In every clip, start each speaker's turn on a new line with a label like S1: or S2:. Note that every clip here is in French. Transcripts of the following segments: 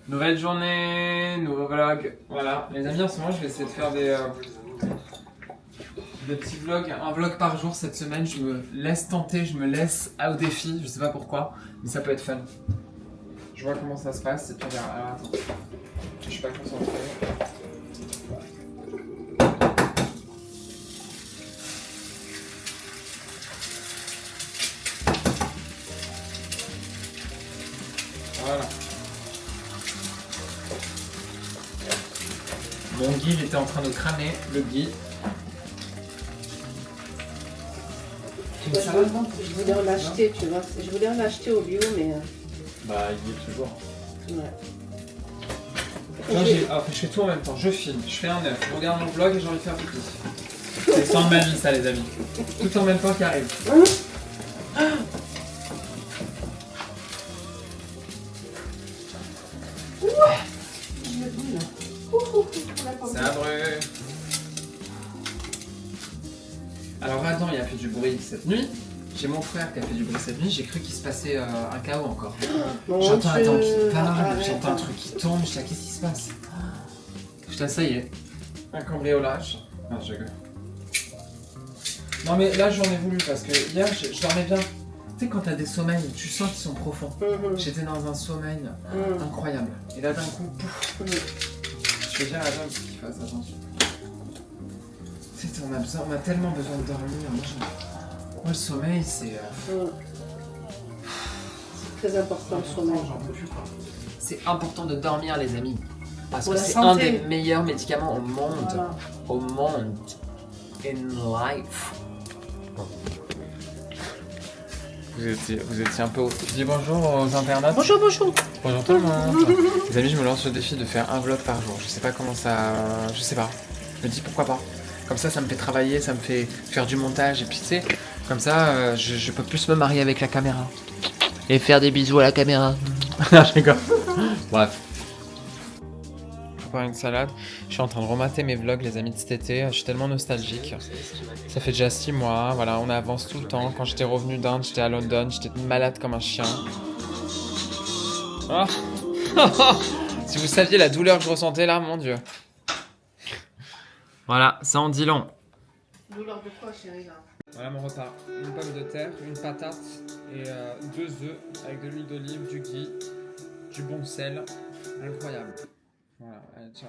S1: Nouvelle journée, nouveau vlog. Voilà, les amis, en ce moment, je vais essayer de faire des petits vlogs, un vlog par jour cette semaine. Je me laisse tenter, je me laisse au défi, je sais pas pourquoi, mais ça peut être fun. Je vois comment ça se passe et puis on verra. Alors attends, je suis pas concentré. Voilà. Mon Guy, il était en train de cramer, le Guy.
S2: Je voulais en acheter, tu vois. Je voulais en acheter au bio, mais...
S1: Bah, il y est toujours.
S2: Ouais.
S1: Je fais tout en même temps. Je filme, je fais un œuf, je regarde mon vlog et j'ai envie de faire pipi. C'est sans magie, ça, les amis. Tout en même temps qui arrive. Ça brûle. Alors Adam, il a fait du bruit cette nuit. J'ai mon frère qui a fait du bruit cette nuit. J'ai cru qu'il se passait un chaos encore. J'entends Adam qui parle, j'entends un truc qui tombe. Je sais qu'est-ce qui se passe. Putain, ça y est. Un cambriolage. Non, je rigole. Non mais là j'en ai voulu parce que hier je dormais bien. Tu sais quand t'as des sommeils, tu sens qu'ils sont profonds. J'étais dans un sommeil incroyable. Et là d'un coup, pouf. Je vais dire à Adam qu'il fasse attention. Tu sais, on a tellement besoin de dormir. Moi le sommeil c'est...
S2: C'est très important le sommeil.
S1: J'en peux plus quoi. C'est important de dormir les amis. Parce que c'est
S2: santé.
S1: un des meilleurs médicaments au monde.
S2: Voilà.
S1: Au monde. In life. Vous étiez un peu haut. Je dis bonjour aux internautes.
S2: Bonjour, bonjour.
S1: Bonjour tout le monde. Les amis, je me lance le défi de faire un vlog par jour. Je sais pas comment ça... Je sais pas. Je me dis pourquoi pas. Comme ça me fait travailler, ça me fait faire du montage. Et puis tu sais, comme ça, je peux plus me marier avec la caméra. Et faire des bisous à la caméra. Je rigole. Bref. Une salade. Je suis en train de remater mes vlogs les amis de cet été, je suis tellement nostalgique. Ça fait déjà 6 mois, voilà, on avance tout le temps. Quand j'étais revenu d'Inde, j'étais à London, j'étais malade comme un chien. Oh. Si vous saviez la douleur que je ressentais là, mon dieu. Voilà, ça en dit long.
S2: Douleur de quoi, chérie, là?
S1: Voilà mon repas. Une pomme de terre, une patate et 2 œufs avec de l'huile d'olive, du ghee, du bon sel. Incroyable. Voilà, allez, ciao.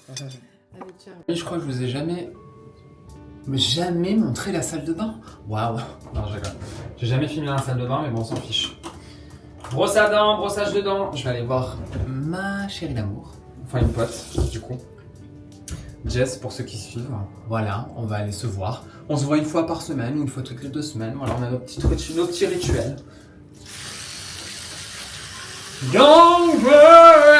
S2: Allez, tiens.
S1: Je crois que je vous ai jamais montré la salle de bain. Waouh. Non, je rigole. J'ai jamais filmé la salle de bain, mais bon, on s'en fiche. Brosse à dents, brossage de dents. Je vais aller voir ma chérie d'amour. Enfin, une pote, du coup. Jess, pour ceux qui suivent. Voilà, on va aller se voir. On se voit une fois par semaine ou une fois toutes les 2 semaines. Voilà, on a nos petits rituels. Don't worry.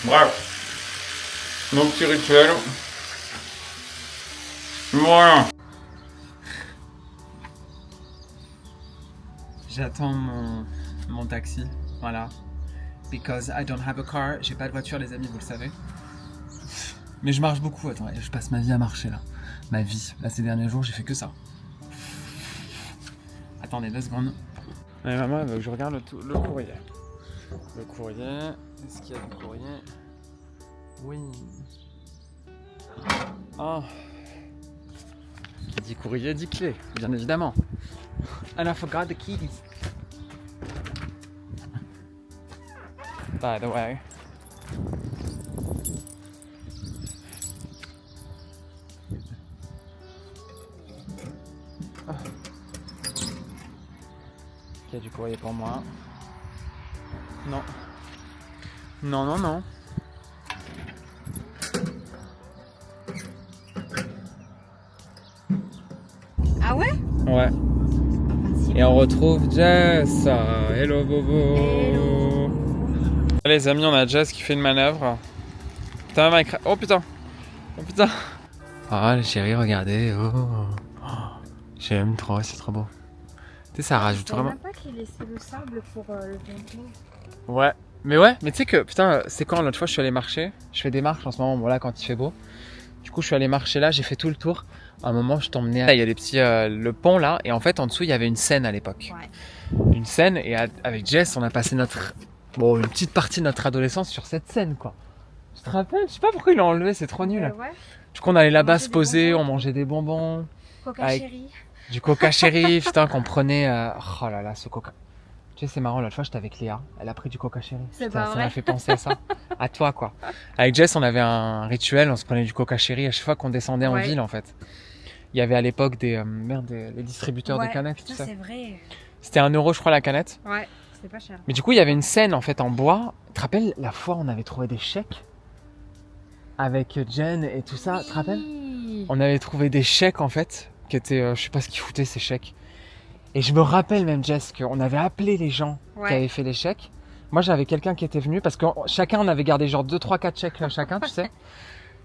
S1: Bref. Nos petits rituels. Voilà. J'attends mon taxi. Voilà. Because I don't have a car. J'ai pas de voiture, les amis, vous le savez. Mais je marche beaucoup. Attends, je passe ma vie à marcher là. Ma vie. Là, ces derniers jours, j'ai fait que ça. Attendez 2 secondes. Et maman, elle veut que je regarde le courrier. Le courrier. Est-ce qu'il y a du courrier? Oui. Ah. Qui dit courrier dit clé, bien évidemment. And I forgot the keys. By the way. Ah. Il y a du courrier pour moi. Non. Non, non, non.
S2: Ah ouais?
S1: Ouais. Et on retrouve Jess. Hello Bobo.
S2: Hello.
S1: Les amis, on a Jess qui fait une manœuvre. Putain, même avec... Oh putain. Oh putain. Ah, les chéris, regardez. Oh. Oh, j'aime trop, c'est trop beau. Tu sais, ça rajoute vraiment.
S3: Je savais même pas qu'il laissait le sable pour le bonbon.
S1: Ouais. Mais tu sais que, putain, c'est quand l'autre fois je suis allé marcher. Je fais des marches en ce moment, voilà, quand il fait beau. Du coup, je suis allé marcher là, j'ai fait tout le tour. À un moment, je t'emmenais. Il y a des petits. Le pont là, et en fait, en dessous, il y avait une Seine à l'époque.
S3: Ouais.
S1: Une Seine, et avec Jess, on a passé une petite partie de notre adolescence sur cette Seine, quoi. Tu te rappelles? Je sais pas pourquoi ils l'ont enlevé, c'est trop nul.
S3: Ouais.
S1: Du coup, on allait là-bas
S3: mangeait
S1: se
S3: des
S1: poser,
S3: bonbons.
S1: on mangeait des bonbons.
S3: Coca
S1: Avec-
S3: chéri.
S1: Du coca chéri, putain, qu'on prenait. Oh là là, ce coca. Tu sais, c'est marrant, l'autre fois j'étais avec Léa, elle a pris du coca chéri.
S3: C'est
S1: Putain,
S3: pas
S1: ça
S3: vrai.
S1: m'a fait penser à ça. À toi, quoi. Avec Jess, on avait un rituel, on se prenait du coca chéri à chaque fois qu'on descendait en
S3: Ouais.
S1: ville, en fait. Il y avait à l'époque les distributeurs de
S3: Ouais,
S1: canettes,
S3: putain,
S1: tout ça.
S3: c'est vrai.
S1: C'était 1 €, je crois, la canette.
S3: Ouais, c'est pas cher.
S1: Mais du coup, il y avait une scène, en fait, en bois. Tu te rappelles, la fois, on avait trouvé des chèques avec Jen et tout ça, tu te rappelles? On avait trouvé des chèques, en fait, qui étaient, je sais pas ce qu'ils foutaient, ces chèques. Et je me rappelle même, Jess, qu'on avait appelé les gens qui avaient fait les chèques. Moi, j'avais quelqu'un qui était venu parce que chacun, on avait gardé genre 2, 3, 4 chèques chacun, tu sais.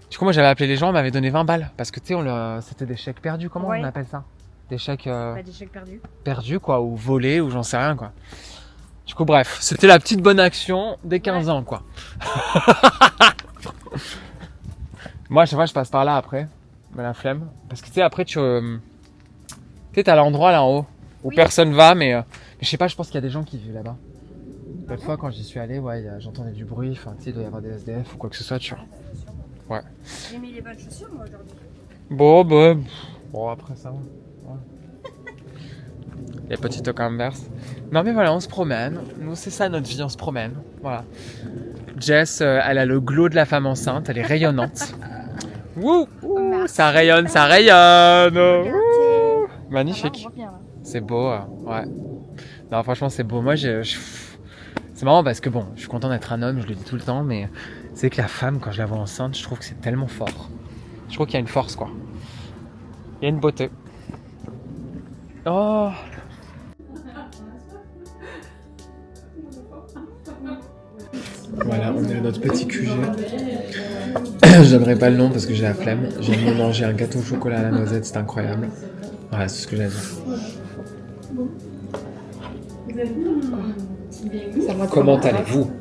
S1: Du coup, moi, j'avais appelé les gens, on m'avait donné 20 balles parce que tu sais, c'était des chèques perdus. Comment
S3: Ouais.
S1: on appelle ça? Des chèques
S3: Des chèques perdus.
S1: perdus, quoi, ou volés, ou j'en sais rien, quoi. Du coup, bref, c'était la petite bonne action des 15 ans, quoi. Moi, à chaque fois, je passe par là après, mais la flemme. Parce que tu sais, après, tu sais, t'as l'endroit là en haut où
S3: Oui.
S1: personne va, mais je sais pas, je pense qu'il y a des gens qui vivent là-bas. L'autre fois, quand j'y suis allé, ouais, j'entendais du bruit, enfin, tu sais, il doit y avoir des SDF ou quoi que ce soit, tu vois. Ouais.
S3: J'ai mis les bonnes chaussures, moi, aujourd'hui.
S1: Bon, après ça, ouais. Les petites Converse. Non, mais voilà, on se promène. Nous, c'est ça notre vie, on se promène. Voilà. Jess, elle a le glow de la femme enceinte, elle est rayonnante. Wouh,
S3: Merci.
S1: ça rayonne, ça rayonne.
S3: Regardez.
S1: Wouh.
S3: Ça va,
S1: Magnifique.
S3: on voit bien, là.
S1: C'est beau, ouais. Non, franchement, c'est beau. Moi, c'est marrant parce que bon, je suis content d'être un homme, je le dis tout le temps, mais c'est que la femme, quand je la vois enceinte, je trouve que c'est tellement fort. Je trouve qu'il y a une force, quoi. Il y a une beauté. Oh. Voilà, on est à notre petit QG. J'aimerais pas le nom parce que j'ai la flemme. J'ai mis manger un gâteau au chocolat à la noisette, c'est incroyable. Voilà, c'est ce que j'ai à dire.
S3: Ça va
S1: Comment allez-vous?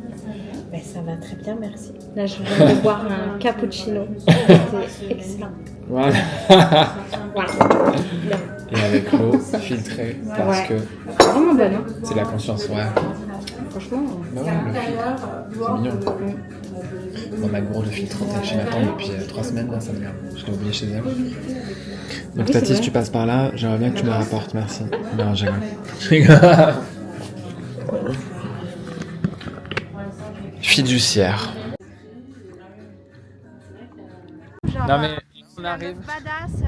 S3: Ben, ça va très bien, merci. Là, je viens de boire un cappuccino. C'était excellent.
S1: Voilà.
S3: Voilà.
S1: Et avec l'eau filtrée parce
S3: Ouais.
S1: que
S3: Vraiment bonne, hein.
S1: c'est la conscience, ouais.
S3: Franchement.
S1: Non, le filtre, c'est mignon. Moi, ma gourde de filtre rentre chez ma tante depuis 3 semaines, là, ça me garde. Je l'ai oublié chez elle. Donc,
S3: Oui,
S1: Tati,
S3: c'est
S1: si
S3: vrai.
S1: tu passes par là, j'aimerais bien que tu me la rapportes, merci. Non, je rigole. Je rigole. Fiduciaire. Non, mais on arrive.
S3: Badass.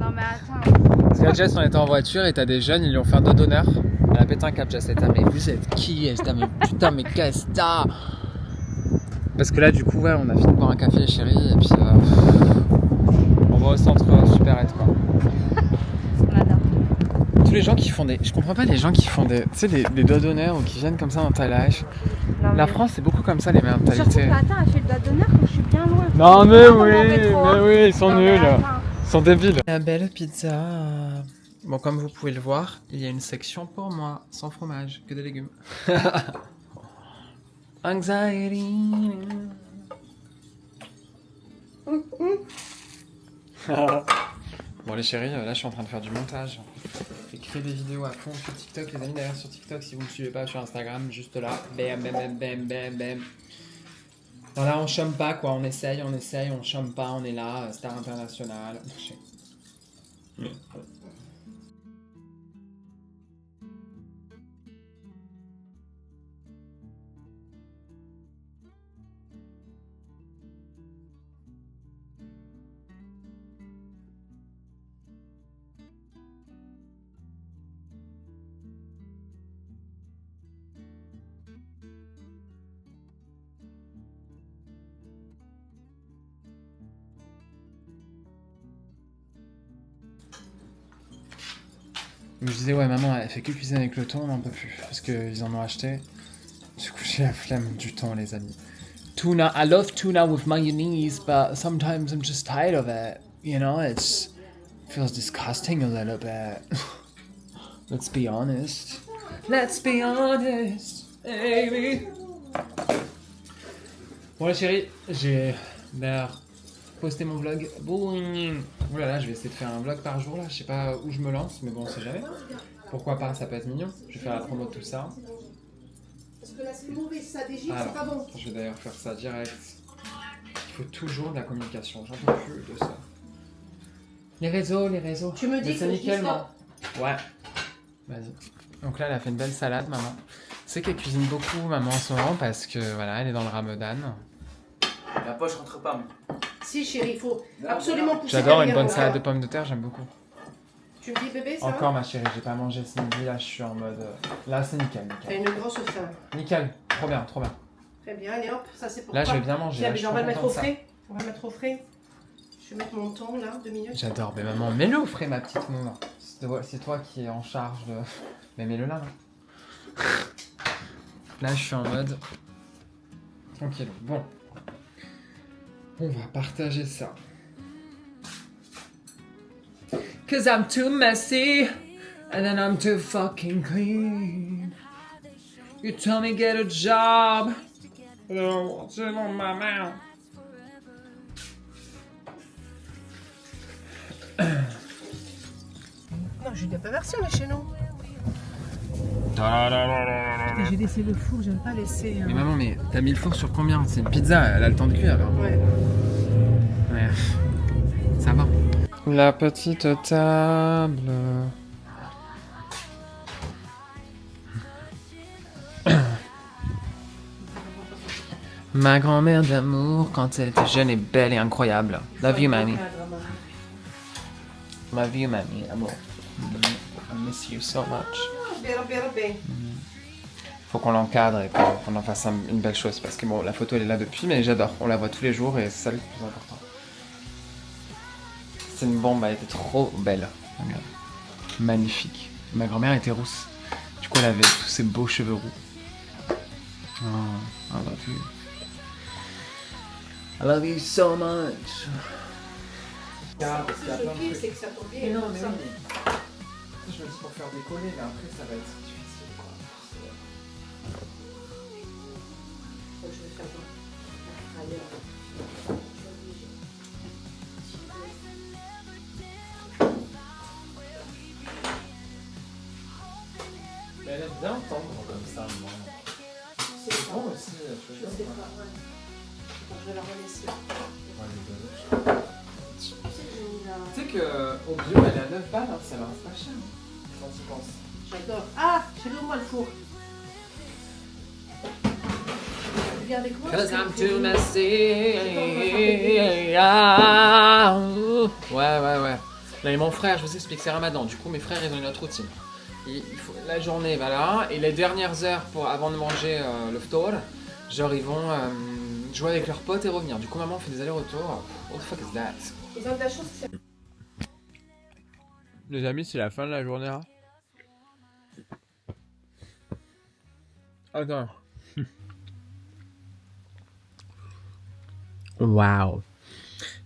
S3: Non, mais attends.
S1: Parce que Jess, on était en voiture et t'as des jeunes, ils lui ont fait un dos d'honneur. Elle a pété un câble, Jess. Elle était, mais vous êtes qui? Elle était, mais putain, mais qu'est-ce que t'as? Parce que là, du coup, ouais, on a fini de boire un café, chérie, et puis on va au centre Supérette, quoi.
S3: On adore.
S1: Tous les gens qui font des. Je comprends pas les gens qui font des. Tu sais, des doigts d'honneur ou qui viennent comme ça dans ta life.
S3: Non,
S1: La
S3: mais-
S1: France, c'est beaucoup comme ça, les
S3: Surtout
S1: mentalités.
S3: que attends, elle fait le doigt d'honneur quand je suis bien loin.
S1: Non, mais
S3: Pas dans mon
S1: oui,
S3: métro, hein.
S1: mais oui, ils sont
S3: Non, mais
S1: nuls.
S3: attends.
S1: Ils sont débiles. La belle pizza. Bon, comme vous pouvez le voir, il y a une section pour moi, sans fromage, que des légumes. Anxiety. Bon les chéris, là je suis en train de faire du montage. J'ai créé des vidéos à fond sur TikTok, les amis, d'ailleurs sur TikTok, si vous ne me suivez pas sur Instagram, juste là, bam bam bam bam bam bam. Non, là on chôme pas quoi, on essaye, on chôme pas, on est là, star international. Je me disais, ouais, maman, elle fait que cuisiner avec le thon, on n'en peut plus. Parce qu'ils en ont acheté. Du coup, j'ai la flemme du thon, les amis. Tuna, I love tuna with mayonnaise, but sometimes I'm just tired of it. you know, it feels disgusting a little bit. Let's be honest. Let's be honest, baby. Bon les chéris, j'ai d'ailleurs posté mon vlog. Boing. Oh là là, je vais essayer de faire un vlog par jour là. Je sais pas où je me lance, mais bon, on sait jamais. Pourquoi pas, ça peut être mignon. Je vais faire la promo de tout ça.
S2: Parce que là, c'est mauvais, ça dégire,
S1: Alors,
S2: c'est pas bon.
S1: je vais d'ailleurs faire ça direct. Il faut toujours de la communication, j'en peux plus de ça. Les réseaux.
S2: Tu me dis
S1: mais
S2: que
S1: c'est
S2: je
S1: nickel,
S2: dis
S1: moi. Ouais. Vas-y. Donc là, elle a fait une belle salade, maman. C'est qu'elle cuisine beaucoup, maman, en ce moment, parce que voilà, elle est dans le ramadan.
S4: La poche rentre pas, mais.
S2: Si, chérie, il faut absolument pousser
S1: J'adore une
S2: derrière,
S1: bonne
S2: voilà.
S1: salade de pommes de terre, j'aime beaucoup.
S2: Tu me dis, bébé, ça
S1: Encore,
S2: va
S1: ma chérie, j'ai pas mangé ce midi, là, je suis en mode... Là, c'est nickel,
S2: T'as
S1: nickel.
S2: une grosse faim.
S1: Nickel, trop bien, trop bien.
S2: Très bien, allez hop, ça c'est pour
S1: Là,
S2: toi.
S1: je vais bien manger.
S2: Tiens,
S1: là,
S2: mais
S1: je suis
S2: on va le
S1: trop
S2: mettre au
S1: content de ça.
S2: frais. On va le mettre au frais. Je vais mettre mon temps là, 2 minutes.
S1: J'adore, mais maman, mets-le au frais, ma petite moue. C'est toi qui es en charge de... Mais mets-le là. Là, je suis en mode... Tranquille. Bon. On va partager ça. Cause I'm too messy, and then I'm too fucking clean. You tell me get a job, but I don't want it on my mouth.
S2: Non, je n'ai pas versé, on est chez nous. J'ai laissé le four, j'aime pas laisser.
S1: Mais maman, mais t'as mis le four sur combien? C'est une pizza, elle a le temps de cuire alors.
S2: Ouais.
S1: Ouais. Ça va. La petite table. Ma grand-mère d'amour quand elle était jeune et belle et incroyable. Love you, mamie. Love you, mamie, amour. I miss you so much.
S2: Bien.
S1: Faut qu'on l'encadre et qu'on en fasse une belle chose parce que bon, la photo elle est là depuis, mais j'adore. On la voit tous les jours et c'est ça le plus important. C'est une bombe, elle était trop belle. Regarde. Magnifique. Ma grand-mère était rousse. Du coup, elle avait tous ces beaux cheveux roux. Oh, I love you. I love you so much.
S2: C'est que ça tombe bien.
S1: Mais non, mais oui. Je me dis pour faire décoller, mais après ça va être difficile.
S2: Je vais faire ça. Allez,
S1: Mais elle aime bien entendre comme ça, moi.
S2: c'est
S1: Bon aussi,
S2: Je sais pas, ouais. Attends, je vais la relaisser.
S1: Tu sais qu'au bio, elle est à 9 balles, hein, ça leur reste pas cher. Quand tu penses.
S2: J'adore. Ah, chérie, ouvre-moi le four. Viens avec moi.
S1: Cause
S2: parce que
S1: I'm
S2: c'est
S1: too
S2: bon.
S1: messy. Ouais. Là, et mon frère, je vous explique, c'est Ramadan. Du coup, mes frères, ils ont une autre routine. Il faut, la journée, voilà, et les dernières heures avant de manger le ftour, genre ils vont jouer avec leurs potes et revenir. Du coup, maman fait des allers-retours. What the fuck is that?
S2: Ils ont de la chance que c'est.
S1: Les amis, c'est la fin de la journée. Hein. Attends. Waouh. Tout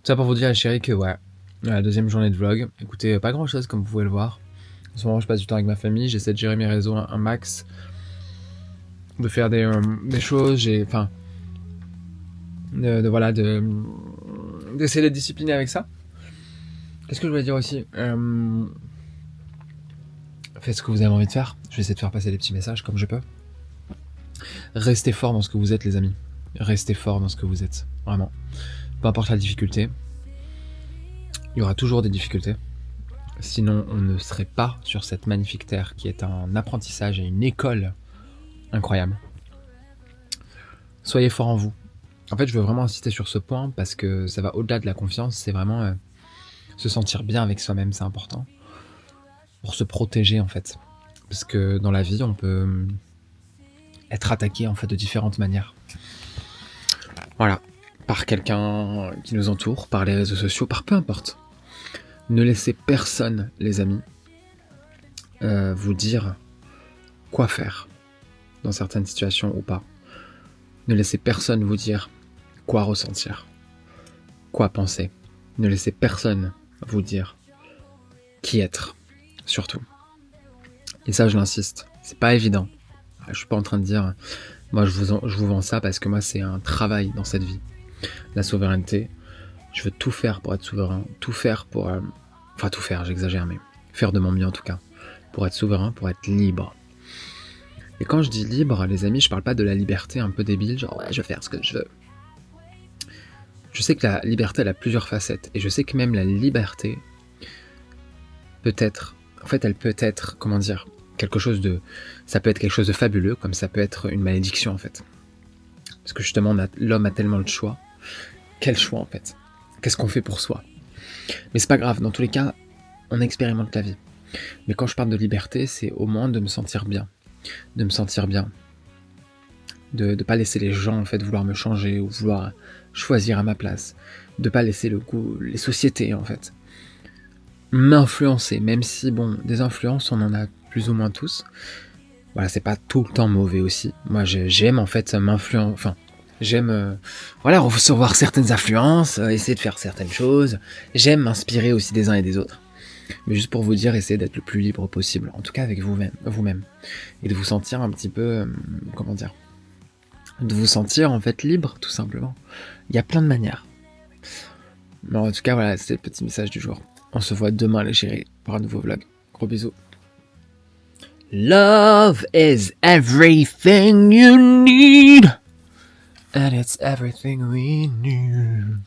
S1: ça pour vous dire, chérie, que ouais, la deuxième journée de vlog. Écoutez, pas grand chose comme vous pouvez le voir. En ce moment, je passe du temps avec ma famille, j'essaie de gérer mes réseaux un max, de faire des choses, d'essayer d'être discipliné avec ça. Qu'est-ce que je voulais dire aussi? Faites ce que vous avez envie de faire. Je vais essayer de faire passer des petits messages comme je peux. Restez fort dans ce que vous êtes, les amis. Restez fort dans ce que vous êtes, vraiment. Peu importe la difficulté, il y aura toujours des difficultés. Sinon, on ne serait pas sur cette magnifique terre qui est un apprentissage et une école incroyable. Soyez fort en vous. En fait, je veux vraiment insister sur ce point parce que ça va au-delà de la confiance. C'est vraiment se sentir bien avec soi-même, c'est important. Pour se protéger, en fait. Parce que dans la vie, on peut être attaqué en fait de différentes manières. Voilà. Par quelqu'un qui nous entoure, par les réseaux sociaux, par peu importe. Ne laissez personne, les amis, vous dire quoi faire dans certaines situations ou pas. Ne laissez personne vous dire quoi ressentir, quoi penser. Ne laissez personne vous dire qui être, surtout. Et ça, je l'insiste, c'est pas évident. Je suis pas en train de dire, moi je vous vends ça parce que moi c'est un travail dans cette vie. La souveraineté, je veux tout faire pour être souverain, tout faire pour... enfin tout faire, j'exagère, mais faire de mon mieux en tout cas. Pour être souverain, pour être libre. Et quand je dis libre, les amis, je parle pas de la liberté un peu débile, genre ouais, je vais faire ce que je veux. Je sais que la liberté, elle a plusieurs facettes. Et je sais que même la liberté peut être... En fait, elle peut être, comment dire, quelque chose de... Ça peut être quelque chose de fabuleux, comme ça peut être une malédiction, en fait. Parce que justement, l'homme a tellement le choix. Quel choix, en fait? Qu'est-ce qu'on fait pour soi? Mais c'est pas grave, dans tous les cas, on expérimente la vie. Mais quand je parle de liberté, c'est au moins de me sentir bien. De me sentir bien. De ne pas laisser les gens, en fait, vouloir me changer ou vouloir choisir à ma place. De pas laisser le goût, les sociétés, en fait, m'influencer. Même si, bon, des influences, on en a plus ou moins tous. Voilà, c'est pas tout le temps mauvais aussi. Moi, j'aime, en fait, m'influencer. Enfin, j'aime, voilà, recevoir certaines influences, essayer de faire certaines choses. J'aime m'inspirer aussi des uns et des autres. Mais juste pour vous dire, essayez d'être le plus libre possible. En tout cas, avec vous-même. Et de vous sentir un petit peu, comment dire, de vous sentir en fait libre, tout simplement. Il y a plein de manières. Mais en tout cas, voilà, c'est le petit message du jour. On se voit demain, les chéris, pour un nouveau vlog. Gros bisous. Love is everything you need. And it's everything we need.